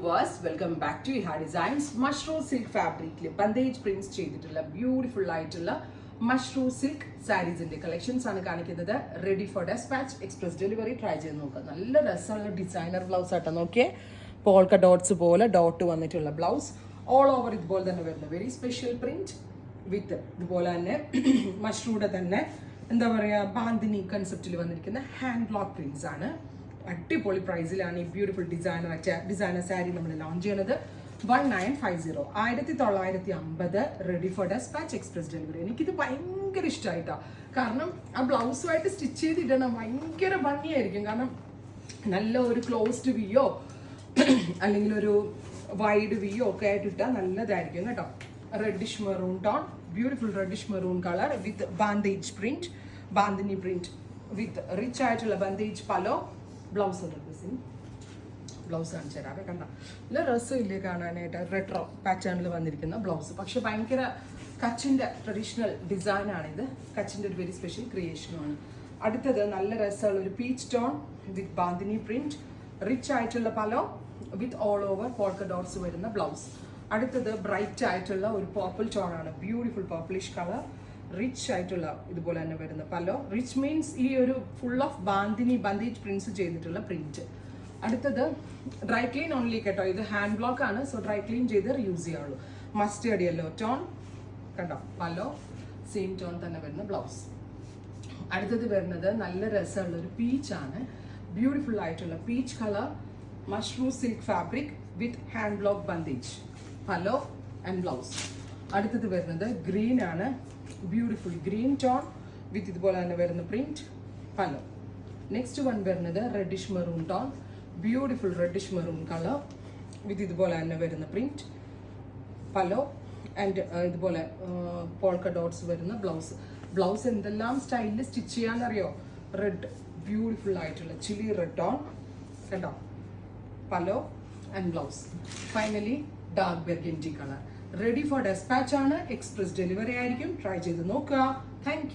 viewers, welcome back to Iha Designs. Mushroom silk fabric bandage prints ചെയ്തിട്ടുള്ള beautiful ആയിട്ടുള്ള mushroom silk സാരീസിന്റെ collections ആണ് കാണിക്കുന്നത്. Ready for despatch, express delivery. Try ചെയ്ത് നോക്കുക. നല്ല രസമുള്ള ഡിസൈനർ ബ്ലൗസ് ആട്ടോ. നോക്കിയേ, പോൾക്ക ഡോട്ട്സ് പോലെ ഡോട്ട് വന്നിട്ടുള്ള ബ്ലൗസ്. ഓൾ ഓവർ ഇതുപോലെ തന്നെ വരുന്ന വെരി സ്പെഷ്യൽ പ്രിന്റ് വിത്ത് ഇതുപോലെ തന്നെ മഷ്റൂടെ തന്നെ എന്താ പറയുക, ബാന്തിനി കൺസെപ്റ്റിൽ വന്നിരിക്കുന്ന ഹാൻഡ് ബ്ലോക്ക് പ്രിന്റ്സ് ആണ്. അടിപൊളി പ്രൈസിലാണ് ഈ ബ്യൂട്ടിഫുൾ ഡിസൈനർ സാരി നമ്മൾ ലോഞ്ച് ചെയ്യുന്നത്. 1950 1950 ready for despatch, express delivery. എനിക്കിത് ഭയങ്കര ഇഷ്ടമായിട്ടാണ്. കാരണം ആ ബ്ലൗസുമായിട്ട് സ്റ്റിച്ച് ചെയ്തിടണം, ഭയങ്കര ഭംഗിയായിരിക്കും. കാരണം നല്ല ഒരു ക്ലോസ്ഡ് വിയോ അല്ലെങ്കിൽ ഒരു വൈഡ് വിയോ ഒക്കെ ആയിട്ട് ഇട്ടാൽ നല്ലതായിരിക്കും കേട്ടോ. Reddish maroon tone, beautiful reddish maroon colour with bandhej print, bandhani print with rich ആയിട്ടുള്ള ബാന്ദേജ് പലോ. ബ്ലൗസ് ബ്ലൗസ് കാണിച്ചു തരാം. കണ്ട നല്ല രസമില്ലേ കാണാനായിട്ട്. റെട്രോ പാറ്റേണിൽ വന്നിരിക്കുന്ന ബ്ലൗസ്. പക്ഷെ ഭയങ്കര കച്ചിൻ്റെ ട്രഡീഷണൽ ഡിസൈനാണിത്. കച്ചിൻ്റെ ഒരു വെരി സ്പെഷ്യൽ ക്രിയേഷനുമാണ്. അടുത്തത് നല്ല രസമുള്ള ഒരു peach tone with bandhani print, rich ആയിട്ടുള്ള pallu with all over polka dots വരുന്ന ബ്ലൗസ്. അടുത്തത് ബ്രൈറ്റ് ആയിട്ടുള്ള ഒരു പർപ്പിൾ ടോൺ ആണ്. ബ്യൂട്ടിഫുൾ പർപ്പിളിഷ് കളർ, റിച്ച് ആയിട്ടുള്ള ഇതുപോലെ തന്നെ വരുന്ന പലോ. റിച്ച് മീൻസ് ഈ ഒരു ഫുൾ ഓഫ് ബാന്ദേജ് പ്രിന്റ്സ് ചെയ്തിട്ടുള്ള പ്രിന്റ്. അടുത്തത് ഡ്രൈ ക്ലീൻ ഓൺലി കേട്ടോ. ഇത് ഹാൻഡ് ബ്ലോക്ക് ആണ്, സോ ഡ്രൈ ക്ലീൻ ചെയ്ത് യൂസ് ചെയ്യാവുള്ളൂ. മസ്റ്റേർഡ് യെല്ലോ ടോൺ കണ്ടോ, പലോ സെയിം ടോൺ തന്നെ വരുന്ന ബ്ലൗസ്. അടുത്തത് വരുന്നത് നല്ല രസമുള്ള ഒരു പീച്ച് ആണ്. ബ്യൂട്ടിഫുൾ ആയിട്ടുള്ള peach colour, mushroom silk fabric with hand block bandhej പലോ and blouse. അടുത്തത് വരുന്നത് ഗ്രീൻ ആണ്. ബ്യൂട്ടിഫുൾ ഗ്രീൻ ടോൺ വിത്ത് ഇതുപോലെ തന്നെ വരുന്ന പ്രിന്റ് പലോ. നെക്സ്റ്റ് വൺ വരുന്നത് reddish maroon tone, beautiful reddish maroon colour with ഇതുപോലെ തന്നെ വരുന്ന പ്രിന്റ് പലോ ആൻഡ് ഇതുപോലെ പോൾക്ക ഡോട്ട്സ് വരുന്ന ബ്ലൗസ്. ബ്ലൗസ് എന്തെല്ലാം സ്റ്റൈലിൽ സ്റ്റിച്ച് ചെയ്യാന്നറിയോ. റെഡ്, ബ്യൂട്ടിഫുൾ ആയിട്ടുള്ള ചില്ലി റെഡ് ടോൺ കേട്ടോ, pallu and blouse. Finally dark burgundy colour. Ready for despatch ആണ്, എക്സ്പ്രസ് ഡെലിവറി ആയിരിക്കും. ട്രൈ ചെയ്ത് നോക്കുക. Thank U.